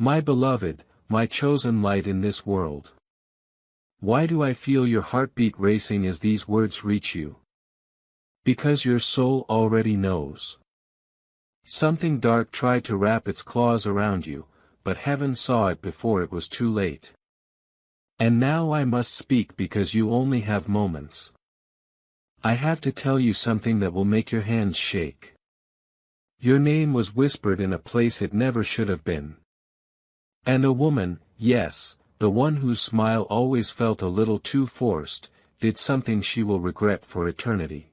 My beloved, my chosen light in this world. Why do I feel your heartbeat racing as these words reach you? Because your soul already knows. Something dark tried to wrap its claws around you, but heaven saw it before it was too late. And now I must speak because you only have moments. I have to tell you something that will make your hands shake. Your name was whispered in a place it never should have been. And a woman, yes, the one whose smile always felt a little too forced, did something she will regret for eternity.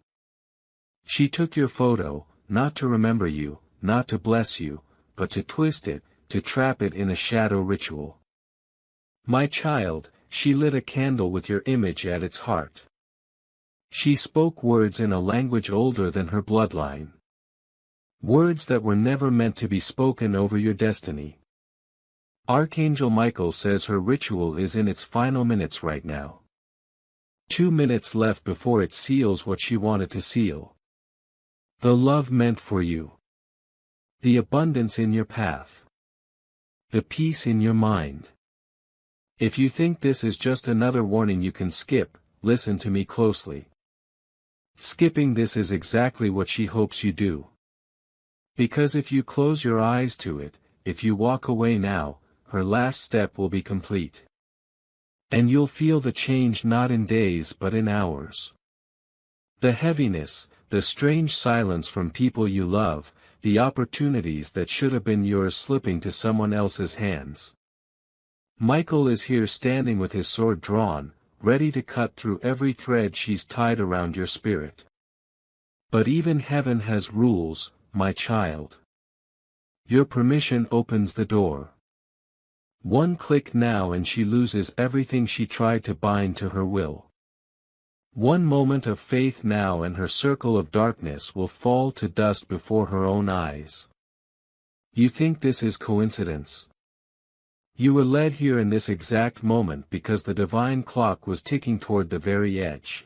She took your photo, not to remember you, not to bless you, but to twist it, to trap it in a shadow ritual. My child, she lit a candle with your image at its heart. She spoke words in a language older than her bloodline. Words that were never meant to be spoken over your destiny. Archangel Michael says her ritual is in its final minutes right now. 2 minutes left before it seals what she wanted to seal. The love meant for you. The abundance in your path. The peace in your mind. If you think this is just another warning you can skip, listen to me closely. Skipping this is exactly what she hopes you do. Because if you close your eyes to it, if you walk away now, her last step will be complete. And you'll feel the change not in days but in hours. The heaviness, the strange silence from people you love, the opportunities that should have been yours slipping to someone else's hands. Michael is here standing with his sword drawn, ready to cut through every thread she's tied around your spirit. But even heaven has rules, my child. Your permission opens the door. One click now and she loses everything she tried to bind to her will. One moment of faith now and her circle of darkness will fall to dust before her own eyes. You think this is coincidence? You were led here in this exact moment because the divine clock was ticking toward the very edge.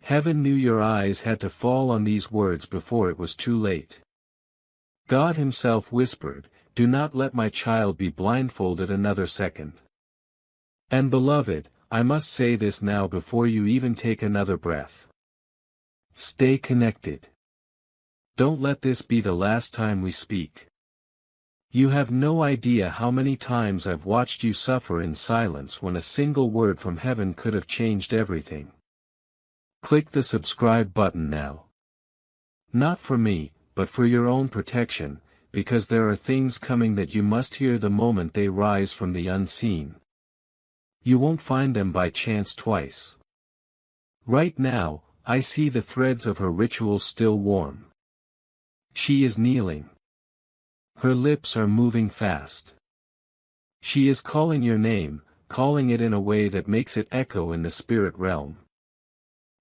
Heaven knew your eyes had to fall on these words before it was too late. God himself whispered, "Do not let my child be blindfolded another second." And beloved, I must say this now before you even take another breath. Stay connected. Don't let this be the last time we speak. You have no idea how many times I've watched you suffer in silence when a single word from heaven could have changed everything. Click the subscribe button now. Not for me, but for your own protection, because there are things coming that you must hear the moment they rise from the unseen. You won't find them by chance twice. Right now, I see the threads of her ritual still warm. She is kneeling. Her lips are moving fast. She is calling your name, calling it in a way that makes it echo in the spirit realm.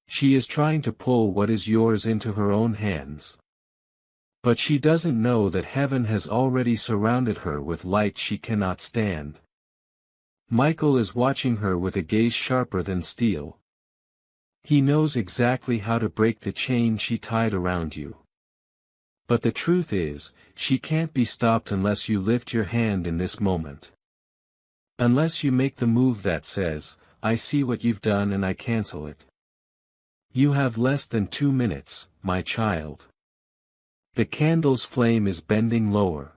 She is trying to pull what is yours into her own hands. But she doesn't know that heaven has already surrounded her with light she cannot stand. Michael is watching her with a gaze sharper than steel. He knows exactly how to break the chain she tied around you. But the truth is, she can't be stopped unless you lift your hand in this moment. Unless you make the move that says, "I see what you've done and I cancel it." You have less than 2 minutes, my child. The candle's flame is bending lower.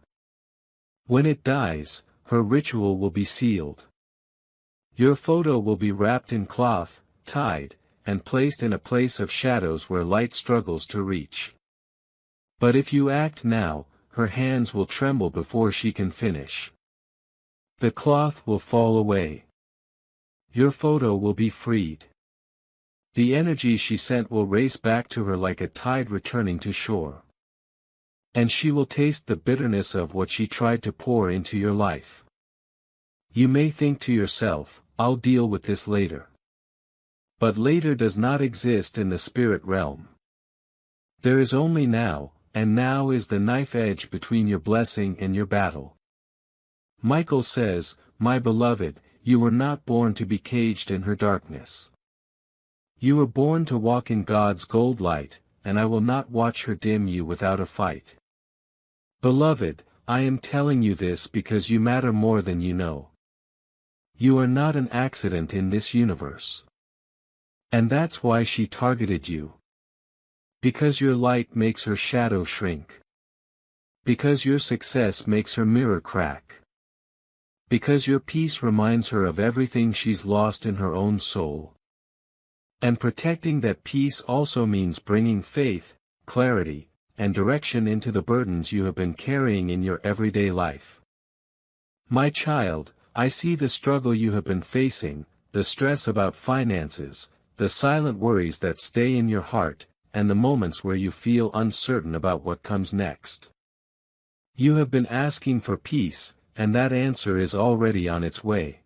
When it dies, her ritual will be sealed. Your photo will be wrapped in cloth, tied, and placed in a place of shadows where light struggles to reach. But if you act now, her hands will tremble before she can finish. The cloth will fall away. Your photo will be freed. The energy she sent will race back to her like a tide returning to shore. And she will taste the bitterness of what she tried to pour into your life. You may think to yourself, "I'll deal with this later." But later does not exist in the spirit realm. There is only now, and now is the knife edge between your blessing and your battle. Michael says, "My beloved, you were not born to be caged in her darkness. You were born to walk in God's gold light, and I will not watch her dim you without a fight." Beloved, I am telling you this because you matter more than you know. You are not an accident in this universe. And that's why she targeted you. Because your light makes her shadow shrink. Because your success makes her mirror crack. Because your peace reminds her of everything she's lost in her own soul. And protecting that peace also means bringing faith, clarity, and direction into the burdens you have been carrying in your everyday life. My child, I see the struggle you have been facing, the stress about finances, the silent worries that stay in your heart, and the moments where you feel uncertain about what comes next. You have been asking for peace, and that answer is already on its way.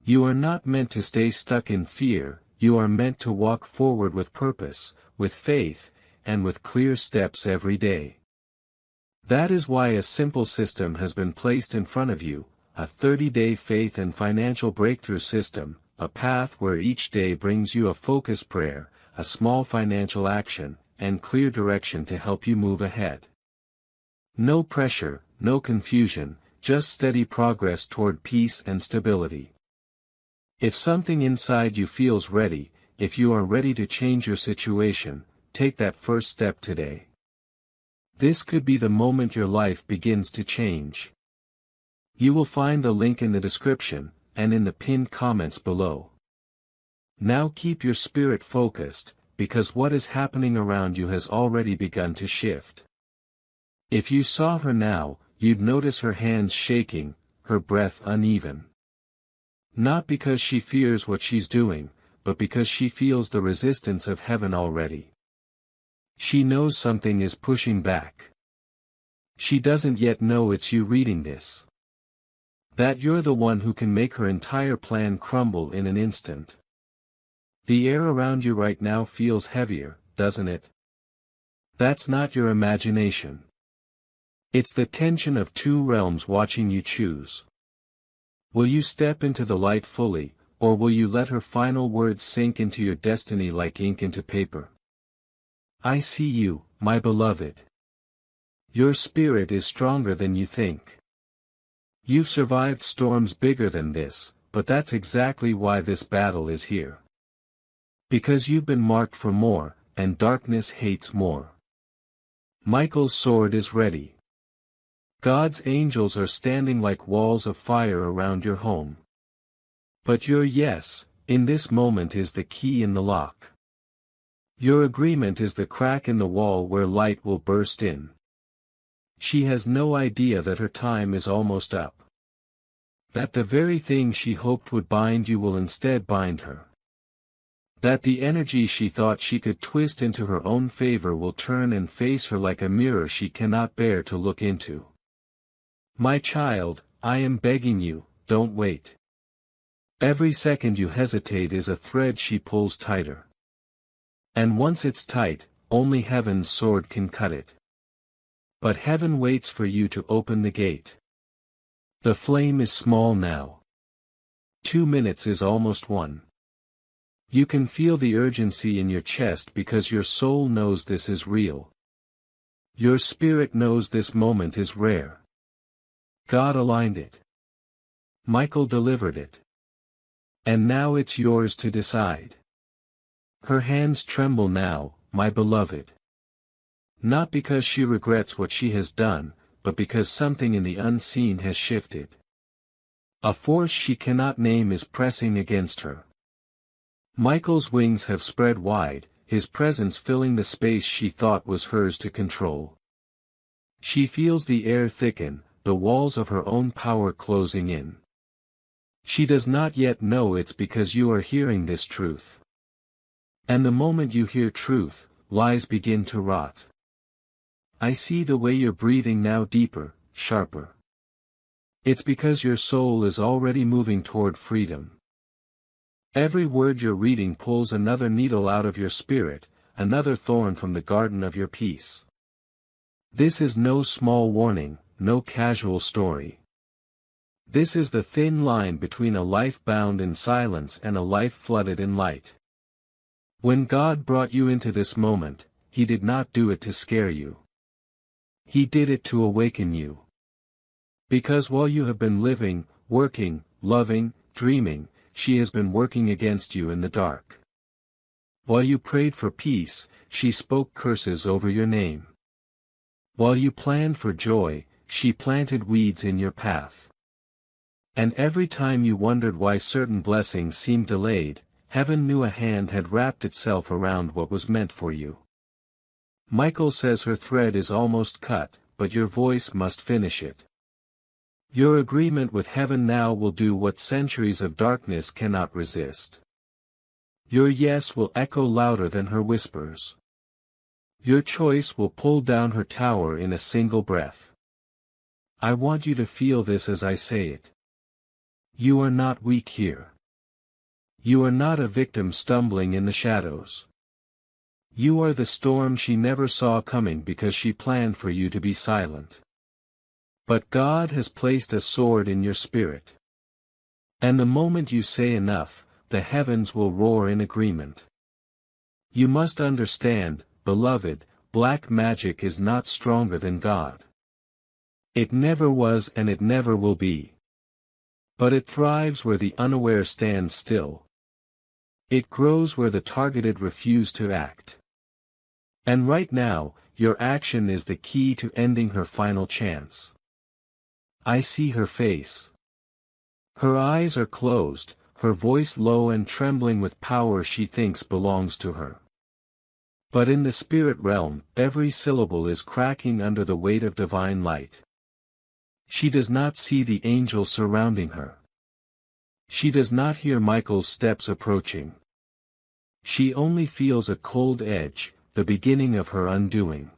You are not meant to stay stuck in fear, you are meant to walk forward with purpose, with faith, and with clear steps every day. That is why a simple system has been placed in front of you, a 30-day faith and financial breakthrough system, a path where each day brings you a focused prayer, a small financial action, and clear direction to help you move ahead. No pressure, no confusion, just steady progress toward peace and stability. If something inside you feels ready, if you are ready to change your situation, take that first step today. This could be the moment your life begins to change. You will find the link in the description, and in the pinned comments below. Now keep your spirit focused, because what is happening around you has already begun to shift. If you saw her now, you'd notice her hands shaking, her breath uneven. Not because she fears what she's doing, but because she feels the resistance of heaven already. She knows something is pushing back. She doesn't yet know it's you reading this. That you're the one who can make her entire plan crumble in an instant. The air around you right now feels heavier, doesn't it? That's not your imagination. It's the tension of two realms watching you choose. Will you step into the light fully, or will you let her final words sink into your destiny like ink into paper? I see you, my beloved. Your spirit is stronger than you think. You've survived storms bigger than this, but that's exactly why this battle is here. Because you've been marked for more, and darkness hates more. Michael's sword is ready. God's angels are standing like walls of fire around your home. But your yes, in this moment is the key in the lock. Your agreement is the crack in the wall where light will burst in. She has no idea that her time is almost up. That the very thing she hoped would bind you will instead bind her. That the energy she thought she could twist into her own favor will turn and face her like a mirror she cannot bear to look into. My child, I am begging you, don't wait. Every second you hesitate is a thread she pulls tighter. And once it's tight, only heaven's sword can cut it. But heaven waits for you to open the gate. The flame is small now. 2 minutes is almost 1. You can feel the urgency in your chest because your soul knows this is real. Your spirit knows this moment is rare. God aligned it. Michael delivered it. And now it's yours to decide. Her hands tremble now, my beloved. Not because she regrets what she has done, but because something in the unseen has shifted. A force she cannot name is pressing against her. Michael's wings have spread wide, his presence filling the space she thought was hers to control. She feels the air thicken, the walls of her own power closing in. She does not yet know it's because you are hearing this truth. And the moment you hear truth, lies begin to rot. I see the way you're breathing now deeper, sharper. It's because your soul is already moving toward freedom. Every word you're reading pulls another needle out of your spirit, another thorn from the garden of your peace. This is no small warning, no casual story. This is the thin line between a life bound in silence and a life flooded in light. When God brought you into this moment, He did not do it to scare you. He did it to awaken you. Because while you have been living, working, loving, dreaming, she has been working against you in the dark. While you prayed for peace, she spoke curses over your name. While you planned for joy, she planted weeds in your path. And every time you wondered why certain blessings seemed delayed, heaven knew a hand had wrapped itself around what was meant for you. Michael says her thread is almost cut, but your voice must finish it. Your agreement with heaven now will do what centuries of darkness cannot resist. Your yes will echo louder than her whispers. Your choice will pull down her tower in a single breath. I want you to feel this as I say it. You are not weak here. You are not a victim stumbling in the shadows. You are the storm she never saw coming because she planned for you to be silent. But God has placed a sword in your spirit. And the moment you say enough, the heavens will roar in agreement. You must understand, beloved, black magic is not stronger than God. It never was and it never will be. But it thrives where the unaware stands still. It grows where the targeted refuse to act. And right now, your action is the key to ending her final chance. I see her face. Her eyes are closed, her voice low and trembling with power she thinks belongs to her. But in the spirit realm, every syllable is cracking under the weight of divine light. She does not see the angel surrounding her. She does not hear Michael's steps approaching. She only feels a cold edge, the beginning of her undoing.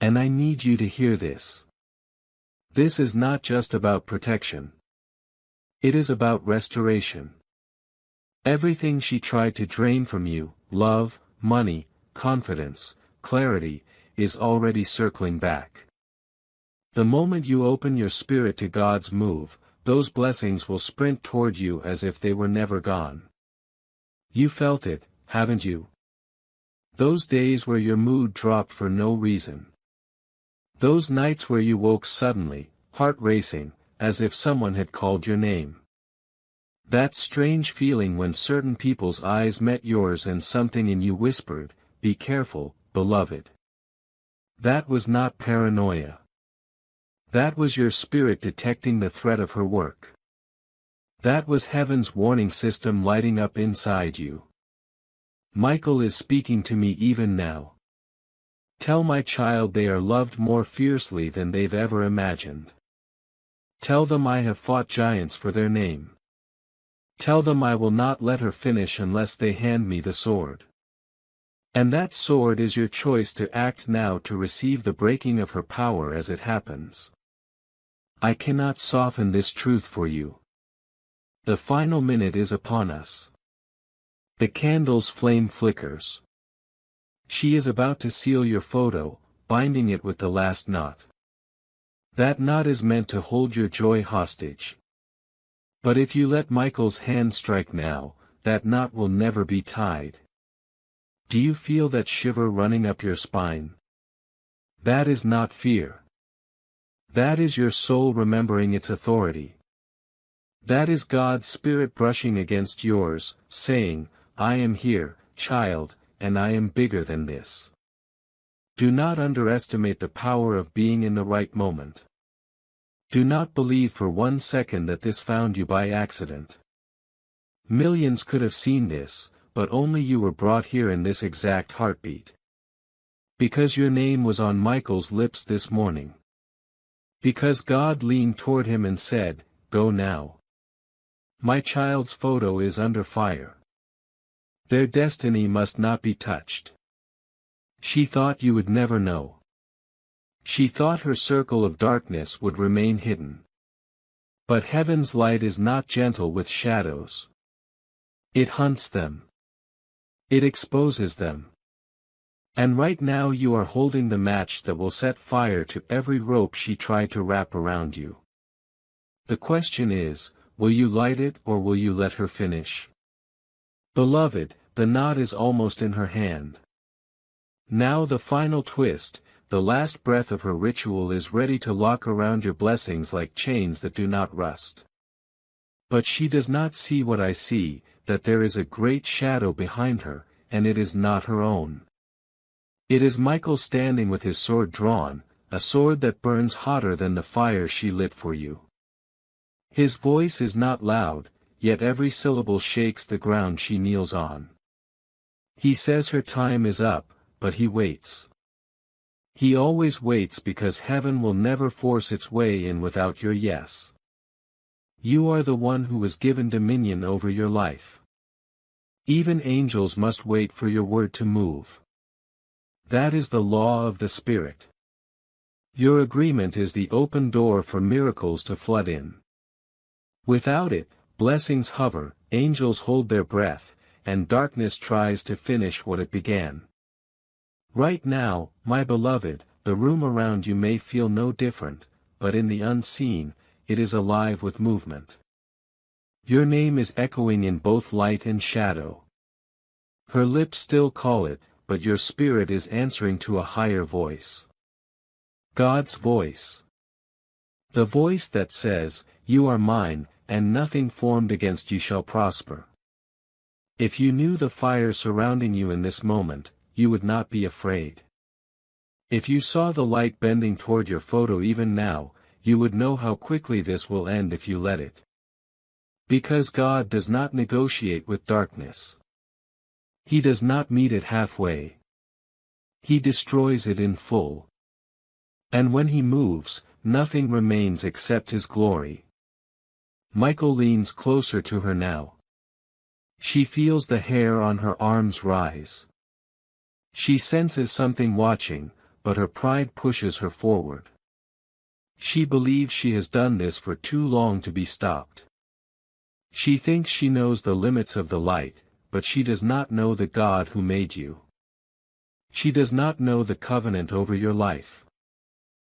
And I need you to hear this. This is not just about protection. It is about restoration. Everything she tried to drain from you, love, money, confidence, clarity, is already circling back. The moment you open your spirit to God's move, those blessings will sprint toward you as if they were never gone. You felt it, haven't you? Those days where your mood dropped for no reason. Those nights where you woke suddenly, heart racing, as if someone had called your name. That strange feeling when certain people's eyes met yours and something in you whispered, "Be careful, beloved." That was not paranoia. That was your spirit detecting the threat of her work. That was heaven's warning system lighting up inside you. Michael is speaking to me even now. Tell my child they are loved more fiercely than they've ever imagined. Tell them I have fought giants for their name. Tell them I will not let her finish unless they hand me the sword. And that sword is your choice to act now to receive the breaking of her power as it happens. I cannot soften this truth for you. The final minute is upon us. The candle's flame flickers. She is about to seal your photo, binding it with the last knot. That knot is meant to hold your joy hostage. But if you let Michael's hand strike now, that knot will never be tied. Do you feel that shiver running up your spine? That is not fear. That is your soul remembering its authority. That is God's Spirit brushing against yours, saying, I am here, child, and I am bigger than this. Do not underestimate the power of being in the right moment. Do not believe for 1 second that this found you by accident. Millions could have seen this, but only you were brought here in this exact heartbeat. Because your name was on Michael's lips this morning. Because God leaned toward him and said, Go now. My child's photo is under fire. Their destiny must not be touched. She thought you would never know. She thought her circle of darkness would remain hidden. But heaven's light is not gentle with shadows. It hunts them. It exposes them. And right now you are holding the match that will set fire to every rope she tried to wrap around you. The question is, will you light it or will you let her finish? Beloved, the knot is almost in her hand. Now the final twist, the last breath of her ritual is ready to lock around your blessings like chains that do not rust. But she does not see what I see, that there is a great shadow behind her, and it is not her own. It is Michael standing with his sword drawn, a sword that burns hotter than the fire she lit for you. His voice is not loud, yet every syllable shakes the ground she kneels on. He says her time is up, but he waits. He always waits because heaven will never force its way in without your yes. You are the one who was given dominion over your life. Even angels must wait for your word to move. That is the law of the Spirit. Your agreement is the open door for miracles to flood in. Without it, blessings hover, angels hold their breath, and darkness tries to finish what it began. Right now, my beloved, the room around you may feel no different, but in the unseen, it is alive with movement. Your name is echoing in both light and shadow. Her lips still call it, but your spirit is answering to a higher voice. God's voice. The voice that says, "You are mine, and nothing formed against you shall prosper." If you knew the fire surrounding you in this moment, you would not be afraid. If you saw the light bending toward your photo even now, you would know how quickly this will end if you let it. Because God does not negotiate with darkness. He does not meet it halfway. He destroys it in full. And when he moves, nothing remains except his glory. Michael leans closer to her now. She feels the hair on her arms rise. She senses something watching, but her pride pushes her forward. She believes she has done this for too long to be stopped. She thinks she knows the limits of the light, but she does not know the God who made you. She does not know the covenant over your life.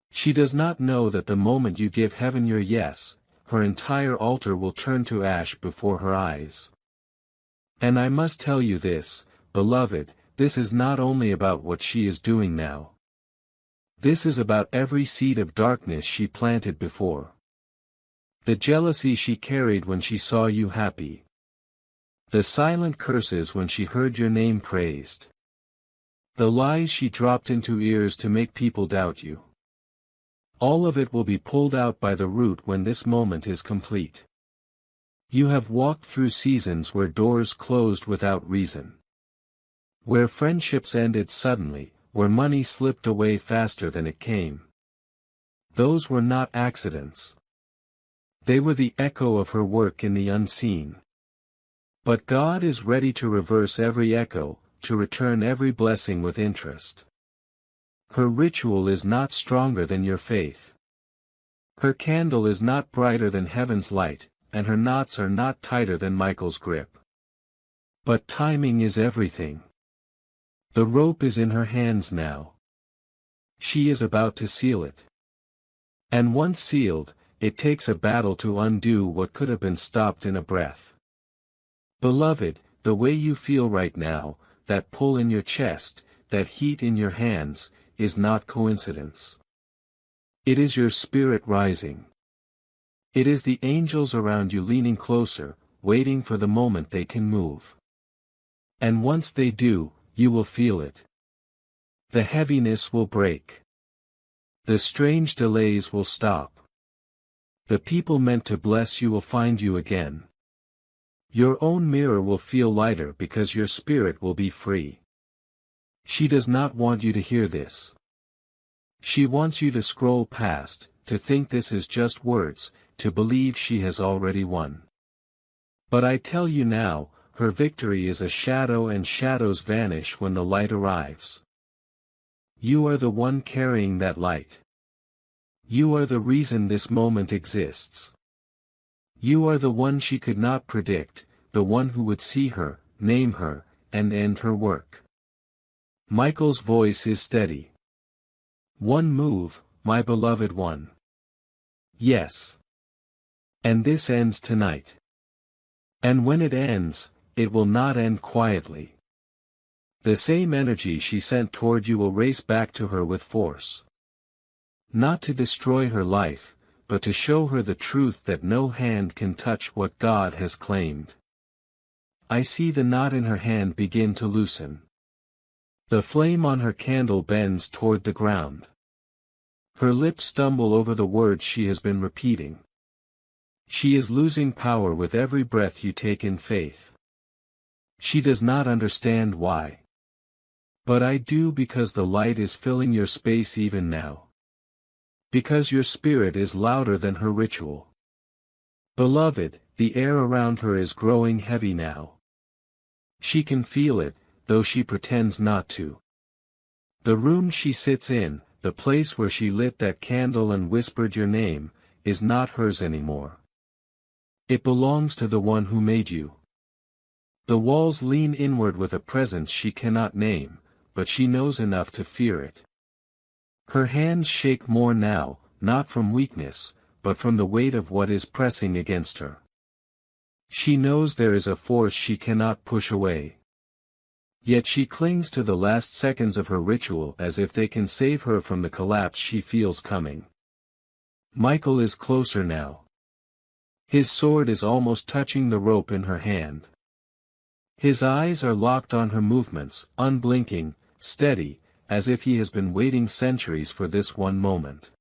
She does not know that the moment you give heaven your yes, her entire altar will turn to ash before her eyes. And I must tell you this, beloved, this is not only about what she is doing now. This is about every seed of darkness she planted before. The jealousy she carried when she saw you happy. The silent curses when she heard your name praised. The lies she dropped into ears to make people doubt you. All of it will be pulled out by the root when this moment is complete. You have walked through seasons where doors closed without reason. Where friendships ended suddenly, where money slipped away faster than it came. Those were not accidents. They were the echo of her work in the unseen. But God is ready to reverse every echo, to return every blessing with interest. Her ritual is not stronger than your faith. Her candle is not brighter than heaven's light, and her knots are not tighter than Michael's grip. But timing is everything. The rope is in her hands now. She is about to seal it. And once sealed, it takes a battle to undo what could have been stopped in a breath. Beloved, the way you feel right now, that pull in your chest, that heat in your hands, is not coincidence. It is your spirit rising. It is the angels around you leaning closer, waiting for the moment they can move. And once they do, you will feel it. The heaviness will break. The strange delays will stop. The people meant to bless you will find you again. Your own mirror will feel lighter because your spirit will be free. She does not want you to hear this. She wants you to scroll past, to think this is just words, to believe she has already won. But I tell you now, her victory is a shadow and shadows vanish when the light arrives. You are the one carrying that light. You are the reason this moment exists. You are the one she could not predict, the one who would see her, name her, and end her work. Michael's voice is steady. One move, my beloved one. Yes. And this ends tonight. And when it ends, it will not end quietly. The same energy she sent toward you will race back to her with force. Not to destroy her life, but to show her the truth that no hand can touch what God has claimed. I see the knot in her hand begin to loosen. The flame on her candle bends toward the ground. Her lips stumble over the words she has been repeating. She is losing power with every breath you take in faith. She does not understand why. But I do, because the light is filling your space even now. Because your spirit is louder than her ritual. Beloved, the air around her is growing heavy now. She can feel it, though she pretends not to. The room she sits in, the place where she lit that candle and whispered your name, is not hers anymore. It belongs to the one who made you. The walls lean inward with a presence she cannot name, but she knows enough to fear it. Her hands shake more now, not from weakness, but from the weight of what is pressing against her. She knows there is a force she cannot push away. Yet she clings to the last seconds of her ritual as if they can save her from the collapse she feels coming. Michael is closer now. His sword is almost touching the rope in her hand. His eyes are locked on her movements, unblinking, steady, as if he has been waiting centuries for this one moment.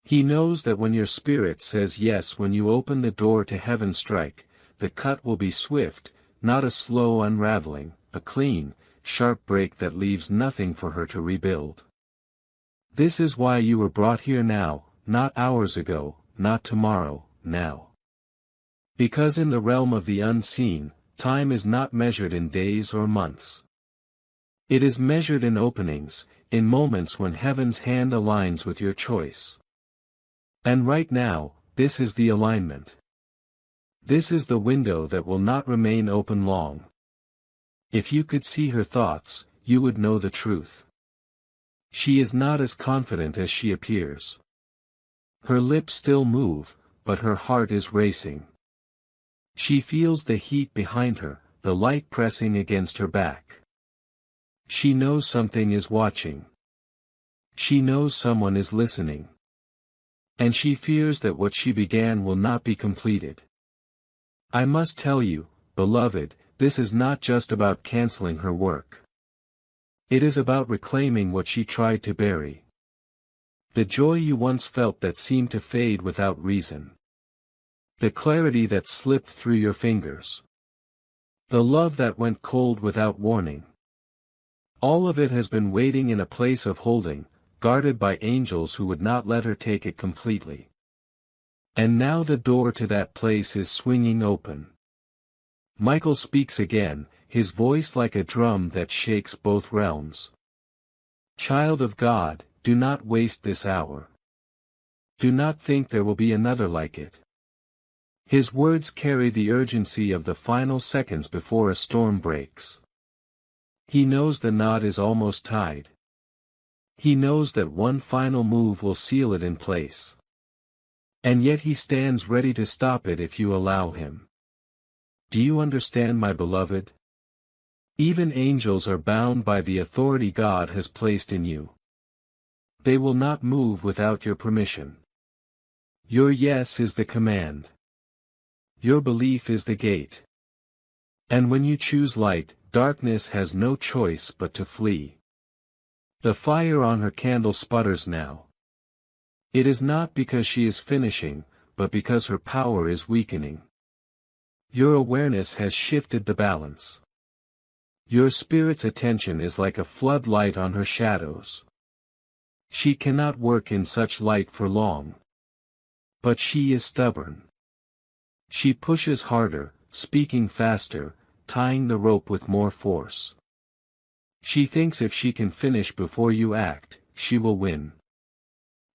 He knows that when your spirit says yes, when you open the door to heaven strike, the cut will be swift, not a slow unraveling, a clean, sharp break that leaves nothing for her to rebuild. This is why you were brought here now, not hours ago, not tomorrow, now. Because in the realm of the unseen, time is not measured in days or months. It is measured in openings, in moments when heaven's hand aligns with your choice. And right now, this is the alignment. This is the window that will not remain open long. If you could see her thoughts, you would know the truth. She is not as confident as she appears. Her lips still move, but her heart is racing. She feels the heat behind her, the light pressing against her back. She knows something is watching. She knows someone is listening. And she fears that what she began will not be completed. I must tell you, beloved, this is not just about canceling her work. It is about reclaiming what she tried to bury. The joy you once felt that seemed to fade without reason. The clarity that slipped through your fingers. The love that went cold without warning. All of it has been waiting in a place of holding, guarded by angels who would not let her take it completely. And now the door to that place is swinging open. Michael speaks again, his voice like a drum that shakes both realms. Child of God, do not waste this hour. Do not think there will be another like it. His words carry the urgency of the final seconds before a storm breaks. He knows the knot is almost tied. He knows that one final move will seal it in place. And yet he stands ready to stop it if you allow him. Do you understand, my beloved? Even angels are bound by the authority God has placed in you. They will not move without your permission. Your yes is the command. Your belief is the gate. And when you choose light, darkness has no choice but to flee. The fire on her candle sputters now. It is not because she is finishing, but because her power is weakening. Your awareness has shifted the balance. Your spirit's attention is like a floodlight on her shadows. She cannot work in such light for long. But she is stubborn. She pushes harder, speaking faster, tying the rope with more force. She thinks if she can finish before you act, she will win.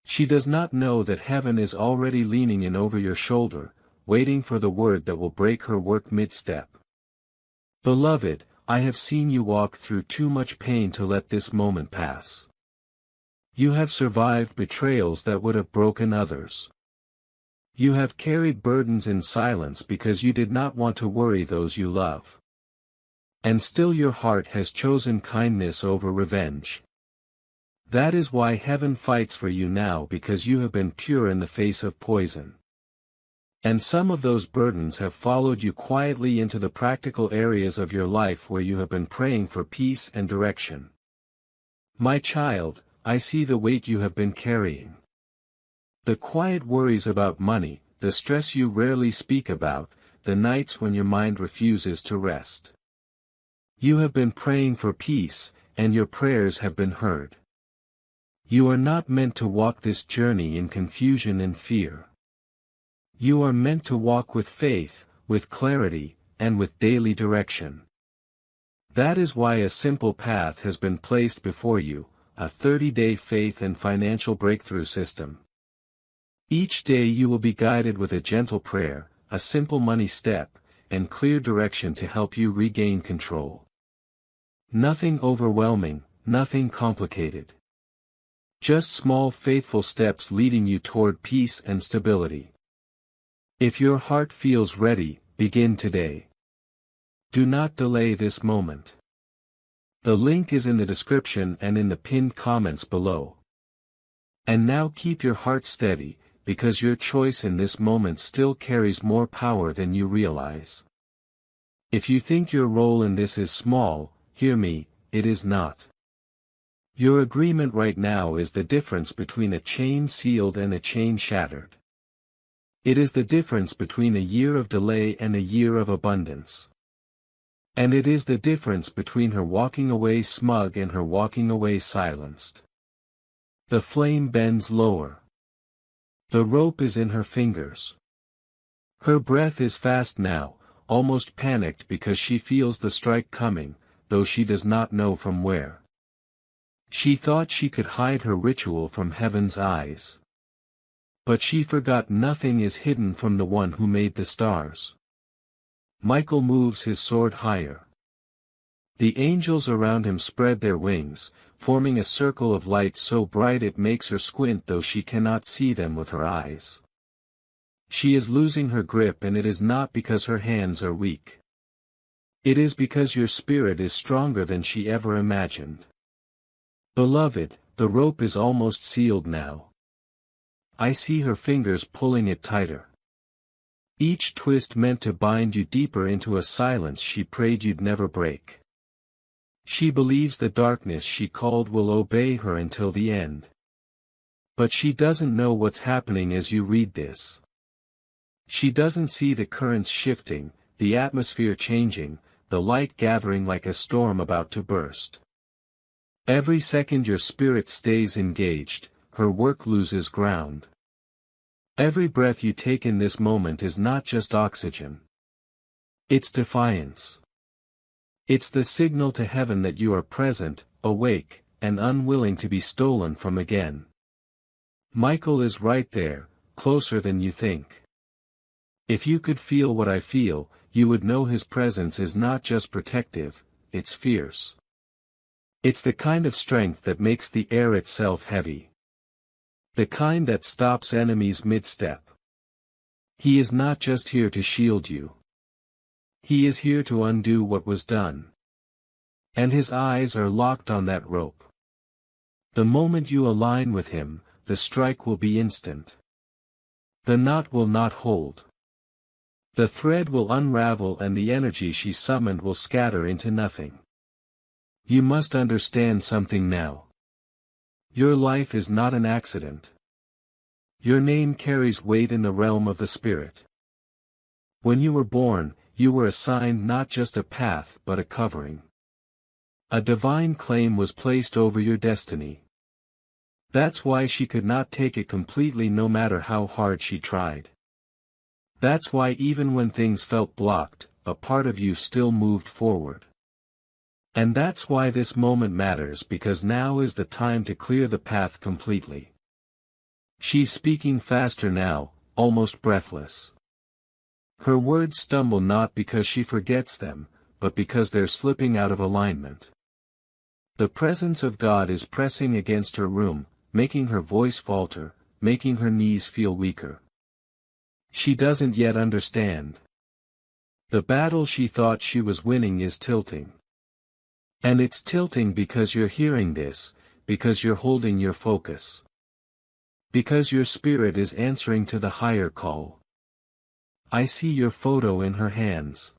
She does not know that heaven is already leaning in over your shoulder, waiting for the word that will break her work mid-step. Beloved, I have seen you walk through too much pain to let this moment pass. You have survived betrayals that would have broken others. You have carried burdens in silence because you did not want to worry those you love. And still your heart has chosen kindness over revenge. That is why heaven fights for you now, because you have been pure in the face of poison. And some of those burdens have followed you quietly into the practical areas of your life where you have been praying for peace and direction. My child, I see the weight you have been carrying. The quiet worries about money, the stress you rarely speak about, the nights when your mind refuses to rest. You have been praying for peace, and your prayers have been heard. You are not meant to walk this journey in confusion and fear. You are meant to walk with faith, with clarity, and with daily direction. That is why a simple path has been placed before you, a 30-day faith and financial breakthrough system. Each day you will be guided with a gentle prayer, a simple money step, and clear direction to help you regain control. Nothing overwhelming, nothing complicated. Just small faithful steps leading you toward peace and stability. If your heart feels ready, begin today. Do not delay this moment. The link is in the description and in the pinned comments below. And now keep your heart steady, because your choice in this moment still carries more power than you realize. If you think your role in this is small, hear me, it is not. Your agreement right now is the difference between a chain sealed and a chain shattered. It is the difference between a year of delay and a year of abundance. And it is the difference between her walking away smug and her walking away silenced. The flame bends lower. The rope is in her fingers. Her breath is fast now, almost panicked because she feels the strike coming, though she does not know from where. She thought she could hide her ritual from heaven's eyes. But she forgot nothing is hidden from the one who made the stars. Michael moves his sword higher. The angels around him spread their wings, forming a circle of light so bright it makes her squint though she cannot see them with her eyes. She is losing her grip, and it is not because her hands are weak. It is because your spirit is stronger than she ever imagined. Beloved, the rope is almost sealed now. I see her fingers pulling it tighter. Each twist meant to bind you deeper into a silence she prayed you'd never break. She believes the darkness she called will obey her until the end. But she doesn't know what's happening as you read this. She doesn't see the currents shifting, the atmosphere changing, the light gathering like a storm about to burst. Every second your spirit stays engaged, her work loses ground. Every breath you take in this moment is not just oxygen. It's defiance. It's the signal to heaven that you are present, awake, and unwilling to be stolen from again. Michael is right there, closer than you think. If you could feel what I feel, you would know his presence is not just protective, it's fierce. It's the kind of strength that makes the air itself heavy. The kind that stops enemies mid-step. He is not just here to shield you. He is here to undo what was done. And his eyes are locked on that rope. The moment you align with him, the strike will be instant. The knot will not hold. The thread will unravel and the energy she summoned will scatter into nothing. You must understand something now. Your life is not an accident. Your name carries weight in the realm of the Spirit. When you were born, you were assigned not just a path but a covering. A divine claim was placed over your destiny. That's why she could not take it completely no matter how hard she tried. That's why even when things felt blocked, a part of you still moved forward. And that's why this moment matters, because now is the time to clear the path completely. She's speaking faster now, almost breathless. Her words stumble not because she forgets them, but because they're slipping out of alignment. The presence of God is pressing against her room, making her voice falter, making her knees feel weaker. She doesn't yet understand. The battle she thought she was winning is tilting. And it's tilting because you're hearing this, because you're holding your focus. Because your spirit is answering to the higher call. I see your photo in her hands.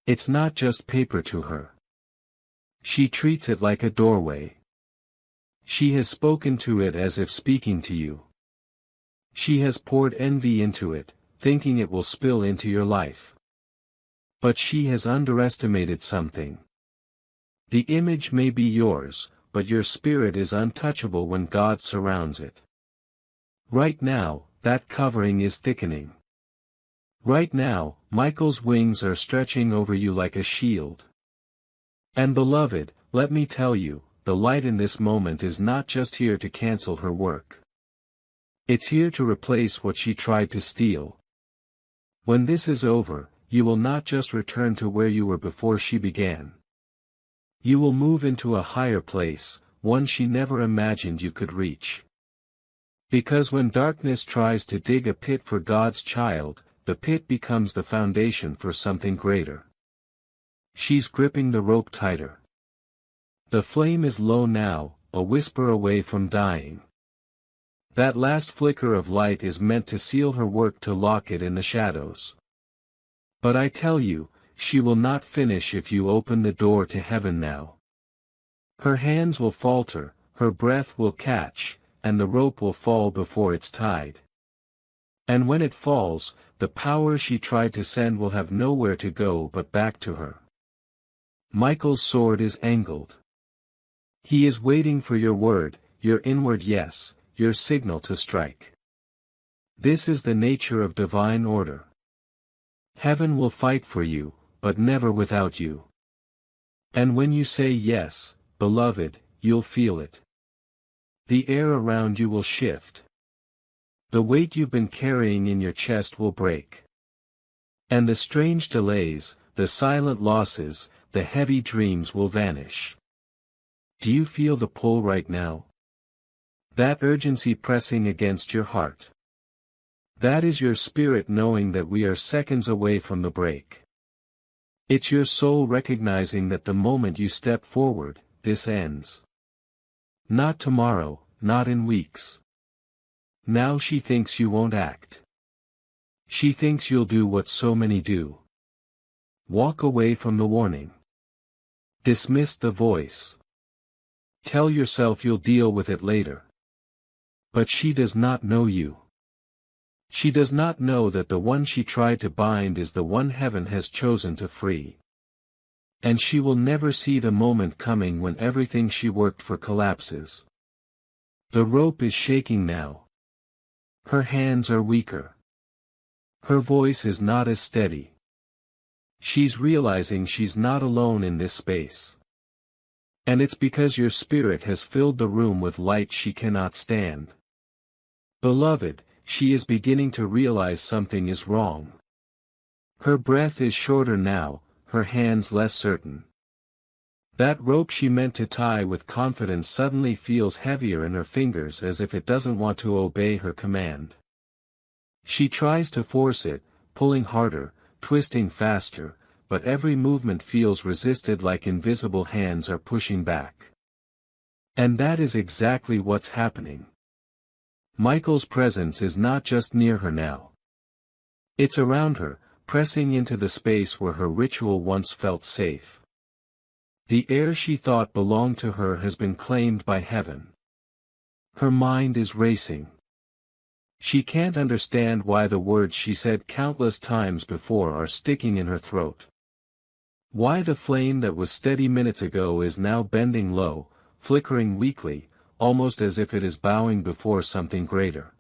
It's not just paper to her. She treats it like a doorway. She has spoken to it as if speaking to you. She has poured envy into it, thinking it will spill into your life. But she has underestimated something. The image may be yours, but your spirit is untouchable when God surrounds it. Right now, that covering is thickening. Right now, Michael's wings are stretching over you like a shield. And beloved, let me tell you, the light in this moment is not just here to cancel her work. It's here to replace what she tried to steal. When this is over, you will not just return to where you were before she began. You will move into a higher place, one she never imagined you could reach. Because when darkness tries to dig a pit for God's child, the pit becomes the foundation for something greater. She's gripping the rope tighter. The flame is low now, a whisper away from dying. That last flicker of light is meant to seal her work, to lock it in the shadows. But I tell you, she will not finish if you open the door to heaven now. Her hands will falter, her breath will catch, and the rope will fall before it's tied. And when it falls, the power she tried to send will have nowhere to go but back to her. Michael's sword is angled. He is waiting for your word, your inward yes, your signal to strike. This is the nature of divine order. Heaven will fight for you, but never without you. And when you say yes, beloved, you'll feel it. The air around you will shift. The weight you've been carrying in your chest will break. And the strange delays, the silent losses, the heavy dreams will vanish. Do you feel the pull right now? That urgency pressing against your heart. That is your spirit knowing that we are seconds away from the break. It's your soul recognizing that the moment you step forward, this ends. Not tomorrow, not in weeks. Now she thinks you won't act. She thinks you'll do what so many do. Walk away from the warning. Dismiss the voice. Tell yourself you'll deal with it later. But she does not know you. She does not know that the one she tried to bind is the one heaven has chosen to free. And she will never see the moment coming when everything she worked for collapses. The rope is shaking now. Her hands are weaker. Her voice is not as steady. She's realizing she's not alone in this space. And it's because your spirit has filled the room with light she cannot stand. Beloved, she is beginning to realize something is wrong. Her breath is shorter now, her hands less certain. That rope she meant to tie with confidence suddenly feels heavier in her fingers, as if it doesn't want to obey her command. She tries to force it, pulling harder, twisting faster, but every movement feels resisted, like invisible hands are pushing back. And that is exactly what's happening. Michael's presence is not just near her now. It's around her, pressing into the space where her ritual once felt safe. The air she thought belonged to her has been claimed by heaven. Her mind is racing. She can't understand why the words she said countless times before are sticking in her throat. Why the flame that was steady minutes ago is now bending low, flickering weakly, almost as if it is bowing before something greater.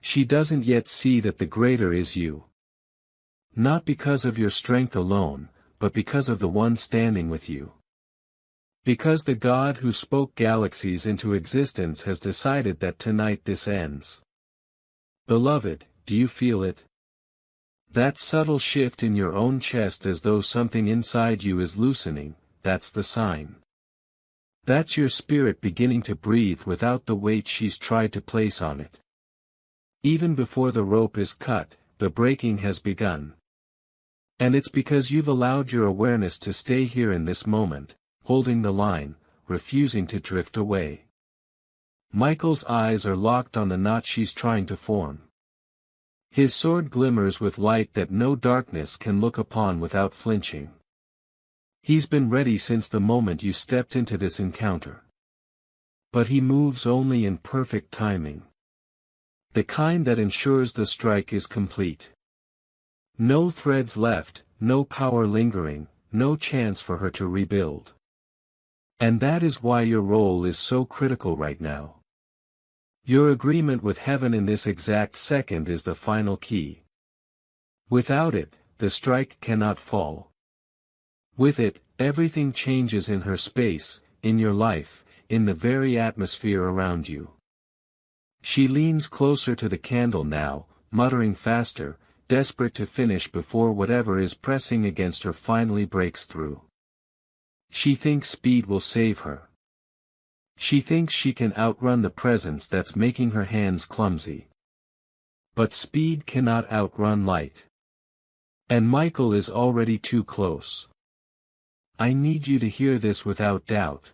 She doesn't yet see that the greater is you. Not because of your strength alone, but because of the one standing with you. Because the God who spoke galaxies into existence has decided that tonight this ends. Beloved, do you feel it? That subtle shift in your own chest, as though something inside you is loosening, that's the sign. That's your spirit beginning to breathe without the weight she's tried to place on it. Even before the rope is cut, the breaking has begun. And it's because you've allowed your awareness to stay here in this moment, holding the line, refusing to drift away. Michael's eyes are locked on the knot she's trying to form. His sword glimmers with light that no darkness can look upon without flinching. He's been ready since the moment you stepped into this encounter. But he moves only in perfect timing. The kind that ensures the strike is complete. No threads left, no power lingering, no chance for her to rebuild. And that is why your role is so critical right now. Your agreement with heaven in this exact second is the final key. Without it, the strike cannot fall. With it, everything changes in her space, in your life, in the very atmosphere around you. She leans closer to the candle now, muttering faster, desperate to finish before whatever is pressing against her finally breaks through. She thinks speed will save her. She thinks she can outrun the presence that's making her hands clumsy. But speed cannot outrun light. And Michael is already too close. I need you to hear this without doubt.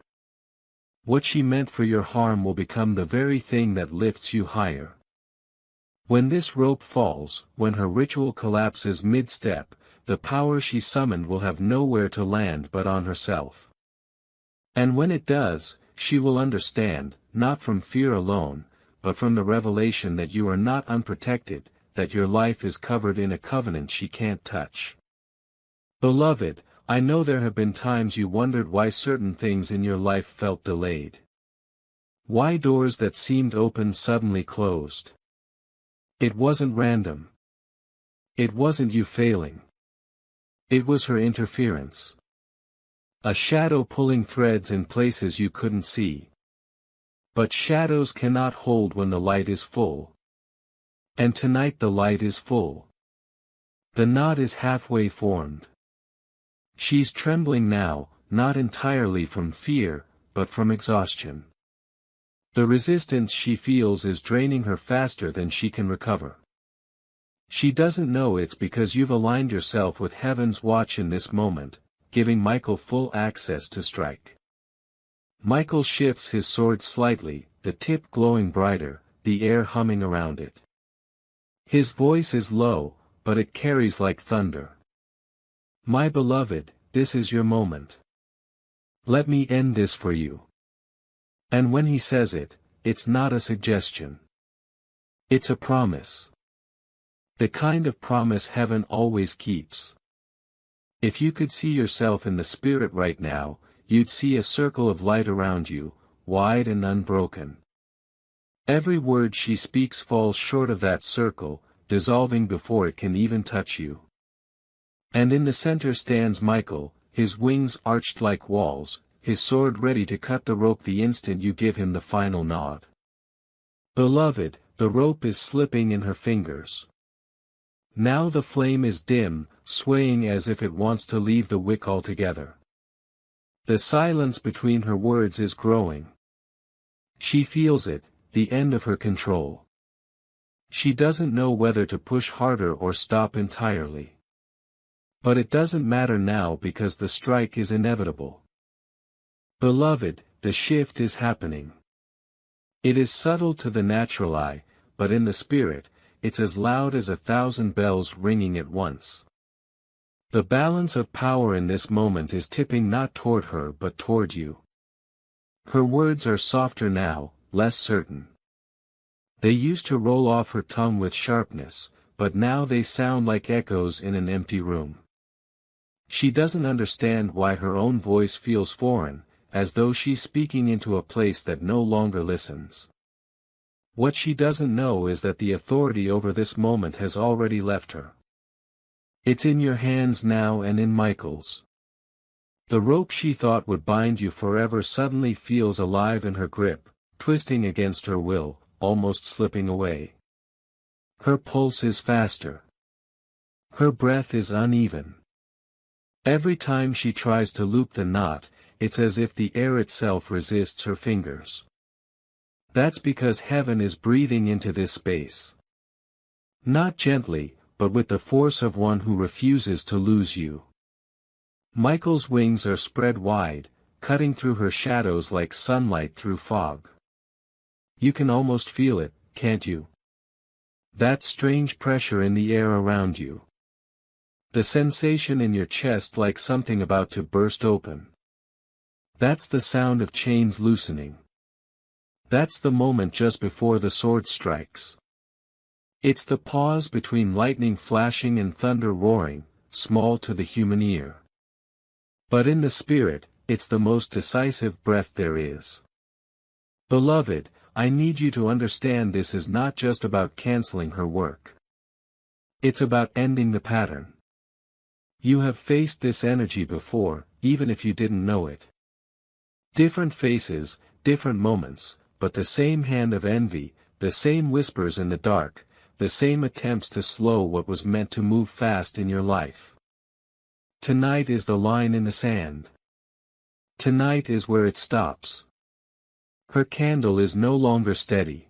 What she meant for your harm will become the very thing that lifts you higher. When this rope falls, when her ritual collapses mid-step, the power she summoned will have nowhere to land but on herself. And when it does, she will understand, not from fear alone, but from the revelation that you are not unprotected, that your life is covered in a covenant she can't touch. Beloved, I know there have been times you wondered why certain things in your life felt delayed. Why doors that seemed open suddenly closed. It wasn't random. It wasn't you failing. It was her interference. A shadow pulling threads in places you couldn't see. But shadows cannot hold when the light is full. And tonight the light is full. The knot is halfway formed. She's trembling now, not entirely from fear, but from exhaustion. The resistance she feels is draining her faster than she can recover. She doesn't know it's because you've aligned yourself with heaven's watch in this moment, giving Michael full access to strike. Michael shifts his sword slightly, the tip glowing brighter, the air humming around it. His voice is low, but it carries like thunder. My beloved, this is your moment. Let me end this for you. And when he says it, it's not a suggestion. It's a promise. The kind of promise heaven always keeps. If you could see yourself in the spirit right now, you'd see a circle of light around you, wide and unbroken. Every word she speaks falls short of that circle, dissolving before it can even touch you. And in the center stands Michael, his wings arched like walls, his sword ready to cut the rope the instant you give him the final nod. Beloved, the rope is slipping in her fingers. Now the flame is dim, swaying as if it wants to leave the wick altogether. The silence between her words is growing. She feels it, the end of her control. She doesn't know whether to push harder or stop entirely. But it doesn't matter now because the strike is inevitable. Beloved, the shift is happening. It is subtle to the natural eye, but in the spirit, it's as loud as 1,000 bells ringing at once. The balance of power in this moment is tipping not toward her but toward you. Her words are softer now, less certain. They used to roll off her tongue with sharpness, but now they sound like echoes in an empty room. She doesn't understand why her own voice feels foreign, as though she's speaking into a place that no longer listens. What she doesn't know is that the authority over this moment has already left her. It's in your hands now and in Michael's. The rope she thought would bind you forever suddenly feels alive in her grip, twisting against her will, almost slipping away. Her pulse is faster. Her breath is uneven. Every time she tries to loop the knot, it's as if the air itself resists her fingers. That's because heaven is breathing into this space. Not gently, but with the force of one who refuses to lose you. Michael's wings are spread wide, cutting through her shadows like sunlight through fog. You can almost feel it, can't you? That strange pressure in the air around you. The sensation in your chest like something about to burst open. That's the sound of chains loosening. That's the moment just before the sword strikes. It's the pause between lightning flashing and thunder roaring, small to the human ear. But in the spirit, it's the most decisive breath there is. Beloved, I need you to understand this is not just about canceling her work. It's about ending the pattern. You have faced this energy before, even if you didn't know it. Different faces, different moments, but the same hand of envy, the same whispers in the dark, the same attempts to slow what was meant to move fast in your life. Tonight is the line in the sand. Tonight is where it stops. Her candle is no longer steady.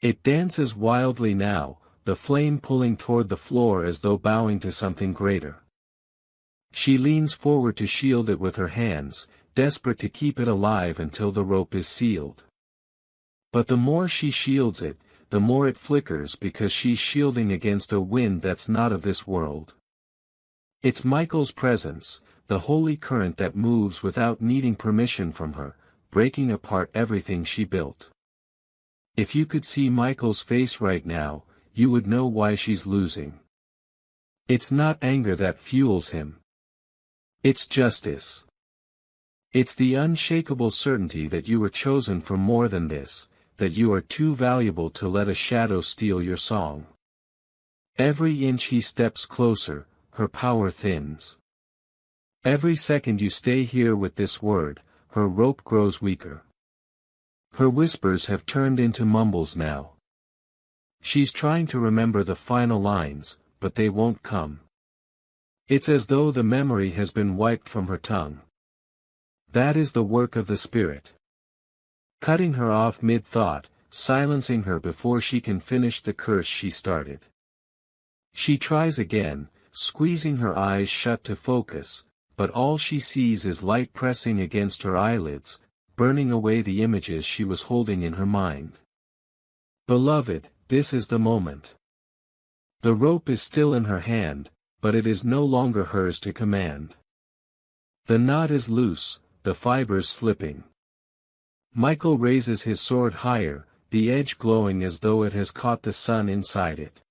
It dances wildly now, the flame pulling toward the floor as though bowing to something greater. She leans forward to shield it with her hands, desperate to keep it alive until the rope is sealed. But the more she shields it, the more it flickers because she's shielding against a wind that's not of this world. It's Michael's presence, the holy current that moves without needing permission from her, breaking apart everything she built. If you could see Michael's face right now, you would know why she's losing. It's not anger that fuels him. It's justice. It's the unshakable certainty that you were chosen for more than this, that you are too valuable to let a shadow steal your song. Every inch he steps closer, her power thins. Every second you stay here with this word, her rope grows weaker. Her whispers have turned into mumbles now. She's trying to remember the final lines, but they won't come. It's as though the memory has been wiped from her tongue. That is the work of the Spirit. Cutting her off mid-thought, silencing her before she can finish the curse she started. She tries again, squeezing her eyes shut to focus, but all she sees is light pressing against her eyelids, burning away the images she was holding in her mind. Beloved, this is the moment. The rope is still in her hand, but it is no longer hers to command. The knot is loose, the fibers slipping. Michael raises his sword higher, the edge glowing as though it has caught the sun inside it.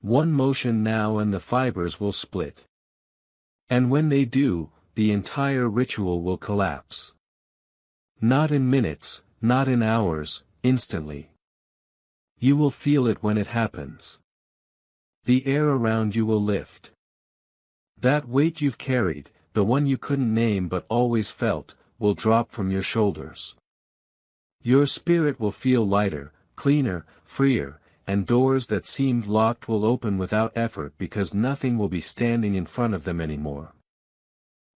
One motion now and the fibers will split. And when they do, the entire ritual will collapse. Not in minutes, not in hours, instantly. You will feel it when it happens. The air around you will lift. That weight you've carried, the one you couldn't name but always felt, will drop from your shoulders. Your spirit will feel lighter, cleaner, freer, and doors that seemed locked will open without effort because nothing will be standing in front of them anymore.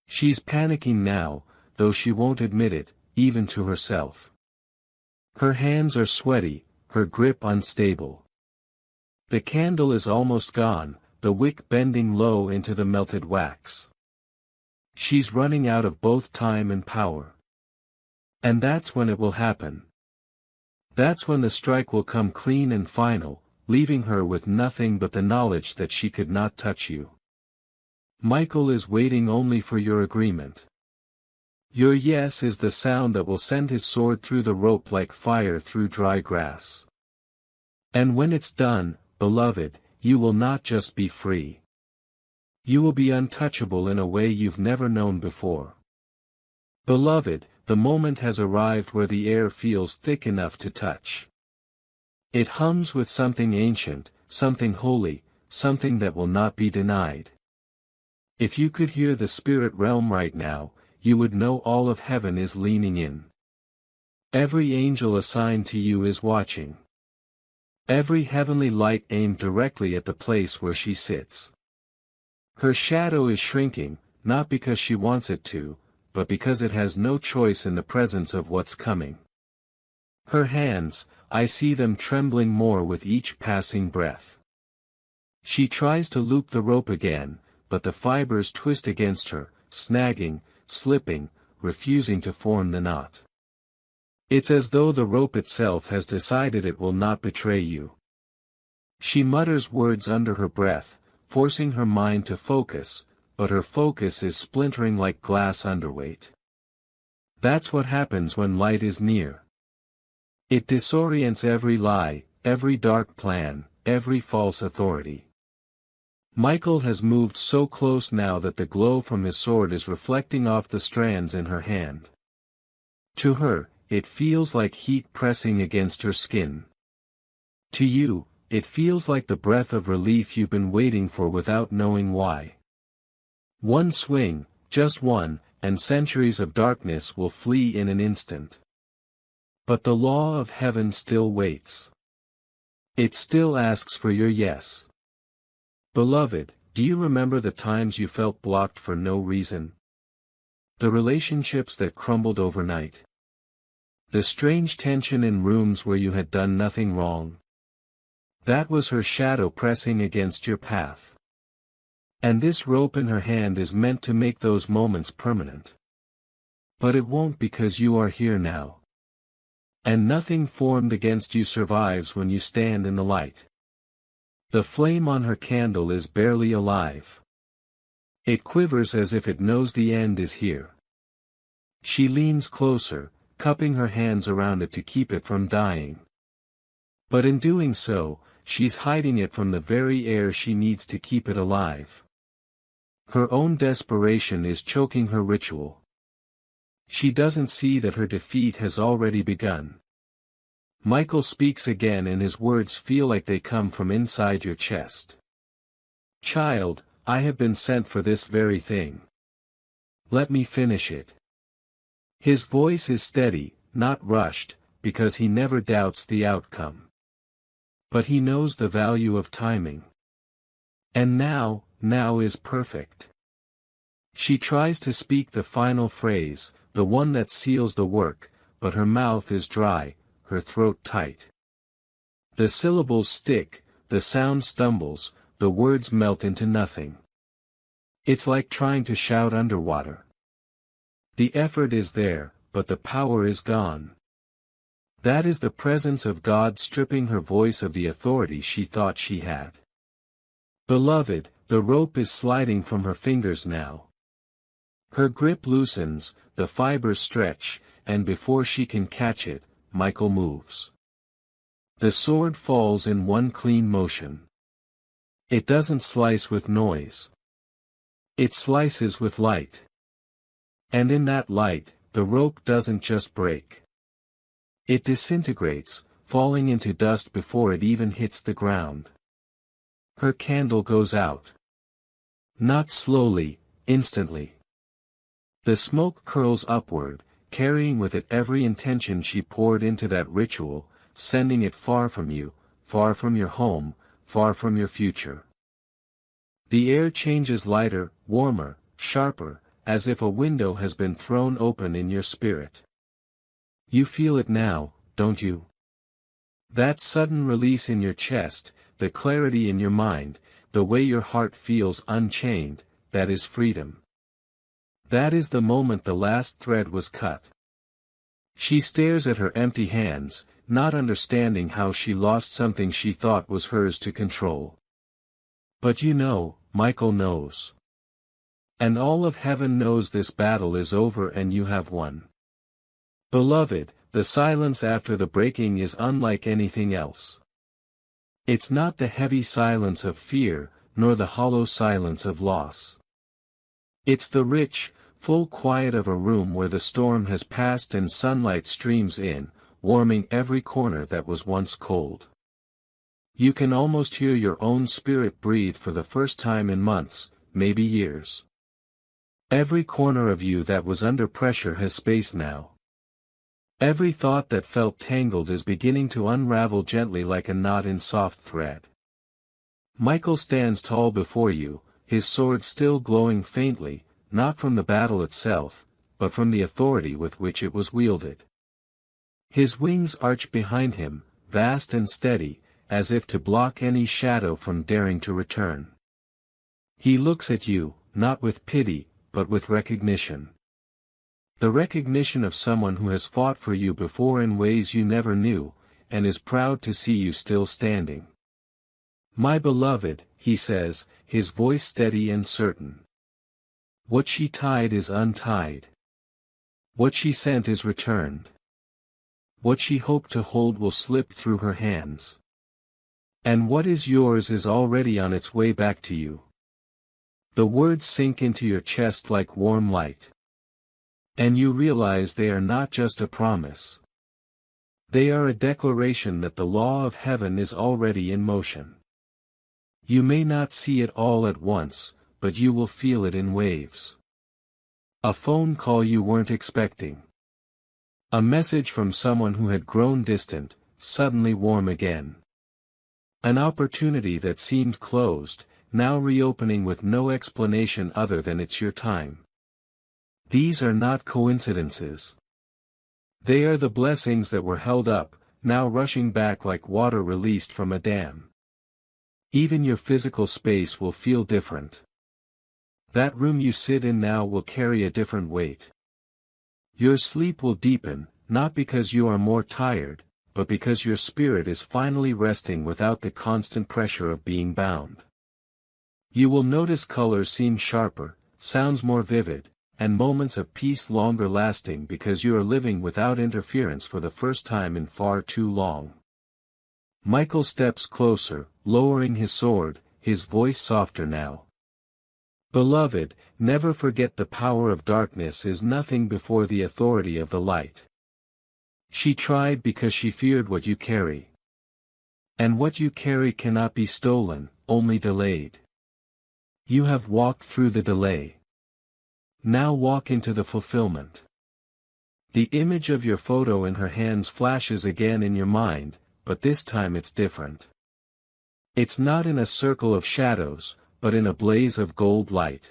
She's panicking now, though she won't admit it, even to herself. Her hands are sweaty, her grip unstable. The candle is almost gone, the wick bending low into the melted wax. She's running out of both time and power. And that's when it will happen. That's when the strike will come clean and final, leaving her with nothing but the knowledge that she could not touch you. Michael is waiting only for your agreement. Your yes is the sound that will send his sword through the rope like fire through dry grass. And when it's done, beloved, you will not just be free. You will be untouchable in a way you've never known before. Beloved, the moment has arrived where the air feels thick enough to touch. It hums with something ancient, something holy, something that will not be denied. If you could hear the spirit realm right now, you would know all of heaven is leaning in. Every angel assigned to you is watching. Every heavenly light aimed directly at the place where she sits. Her shadow is shrinking, not because she wants it to, but because it has no choice in the presence of what's coming. Her hands, I see them trembling more with each passing breath. She tries to loop the rope again, but the fibers twist against her, snagging, slipping, refusing to form the knot. It's as though the rope itself has decided it will not betray you. She mutters words under her breath, forcing her mind to focus, but her focus is splintering like glass underweight. That's what happens when light is near. It disorients every lie, every dark plan, every false authority. Michael has moved so close now that the glow from his sword is reflecting off the strands in her hand. To her, it feels like heat pressing against her skin. To you, it feels like the breath of relief you've been waiting for without knowing why. One swing, just one, and centuries of darkness will flee in an instant. But the law of heaven still waits. It still asks for your yes. Beloved, do you remember the times you felt blocked for no reason? The relationships that crumbled overnight. The strange tension in rooms where you had done nothing wrong. That was her shadow pressing against your path. And this rope in her hand is meant to make those moments permanent. But it won't, because you are here now. And nothing formed against you survives when you stand in the light. The flame on her candle is barely alive. It quivers as if it knows the end is here. She leans closer, cupping her hands around it to keep it from dying. But in doing so, she's hiding it from the very air she needs to keep it alive. Her own desperation is choking her ritual. She doesn't see that her defeat has already begun. Michael speaks again, and his words feel like they come from inside your chest. Child, I have been sent for this very thing. Let me finish it. His voice is steady, not rushed, because he never doubts the outcome. But he knows the value of timing. And now is perfect. She tries to speak the final phrase, the one that seals the work, but her mouth is dry, her throat tight. The syllables stick, the sound stumbles, the words melt into nothing. It's like trying to shout underwater. The effort is there, but the power is gone. That is the presence of God stripping her voice of the authority she thought she had. Beloved, the rope is sliding from her fingers now. Her grip loosens, the fibers stretch, and before she can catch it, Michael moves. The sword falls in one clean motion. It doesn't slice with noise. It slices with light. And in that light, the rope doesn't just break. It disintegrates, falling into dust before it even hits the ground. Her candle goes out. Not slowly, instantly. The smoke curls upward, carrying with it every intention she poured into that ritual, sending it far from you, far from your home, far from your future. The air changes lighter, warmer, sharper, as if a window has been thrown open in your spirit. You feel it now, don't you? That sudden release in your chest, the clarity in your mind, the way your heart feels unchained, that is freedom. That is the moment the last thread was cut. She stares at her empty hands, not understanding how she lost something she thought was hers to control. But you know, Michael knows. And all of heaven knows this battle is over and you have won. Beloved, the silence after the breaking is unlike anything else. It's not the heavy silence of fear, nor the hollow silence of loss. It's the rich, full quiet of a room where the storm has passed and sunlight streams in, warming every corner that was once cold. You can almost hear your own spirit breathe for the first time in months, maybe years. Every corner of you that was under pressure has space now. Every thought that felt tangled is beginning to unravel gently like a knot in soft thread. Michael stands tall before you, his sword still glowing faintly, not from the battle itself, but from the authority with which it was wielded. His wings arch behind him, vast and steady, as if to block any shadow from daring to return. He looks at you, not with pity, but with recognition. The recognition of someone who has fought for you before in ways you never knew, and is proud to see you still standing. My beloved, he says, his voice steady and certain. What she tied is untied. What she sent is returned. What she hoped to hold will slip through her hands. And what is yours is already on its way back to you. The words sink into your chest like warm light. And you realize they are not just a promise. They are a declaration that the law of heaven is already in motion. You may not see it all at once, but you will feel it in waves. A phone call you weren't expecting. A message from someone who had grown distant, suddenly warm again. An opportunity that seemed closed, now reopening with no explanation other than it's your time. These are not coincidences. They are the blessings that were held up, now rushing back like water released from a dam. Even your physical space will feel different. That room you sit in now will carry a different weight. Your sleep will deepen, not because you are more tired, but because your spirit is finally resting without the constant pressure of being bound. You will notice colors seem sharper, sounds more vivid, and moments of peace longer lasting because you are living without interference for the first time in far too long. Michael steps closer, lowering his sword, his voice softer now. Beloved, never forget the power of darkness is nothing before the authority of the light. She tried because she feared what you carry. And what you carry cannot be stolen, only delayed. You have walked through the delay. Now walk into the fulfillment. The image of your photo in her hands flashes again in your mind, but this time it's different. It's not in a circle of shadows, but in a blaze of gold light.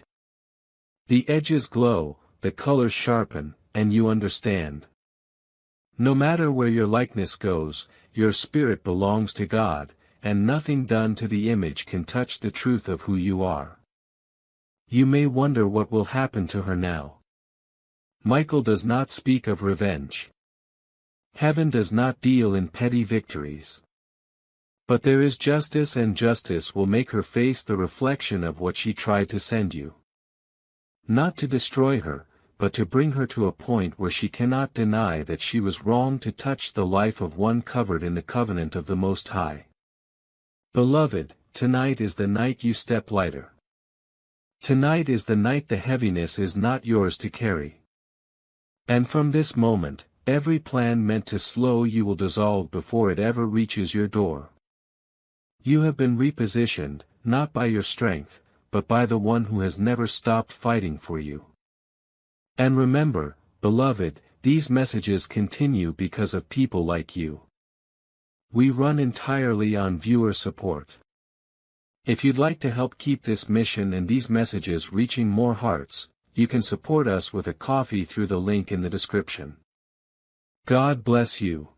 The edges glow, the colors sharpen, and you understand. No matter where your likeness goes, your spirit belongs to God, and nothing done to the image can touch the truth of who you are. You may wonder what will happen to her now. Michael does not speak of revenge. Heaven does not deal in petty victories. But there is justice, and justice will make her face the reflection of what she tried to send you. Not to destroy her, but to bring her to a point where she cannot deny that she was wrong to touch the life of one covered in the covenant of the Most High. Beloved, tonight is the night you step lighter. Tonight is the night the heaviness is not yours to carry. And from this moment, every plan meant to slow you will dissolve before it ever reaches your door. You have been repositioned, not by your strength, but by the one who has never stopped fighting for you. And remember, beloved, these messages continue because of people like you. We run entirely on viewer support. If you'd like to help keep this mission and these messages reaching more hearts, you can support us with a coffee through the link in the description. God bless you.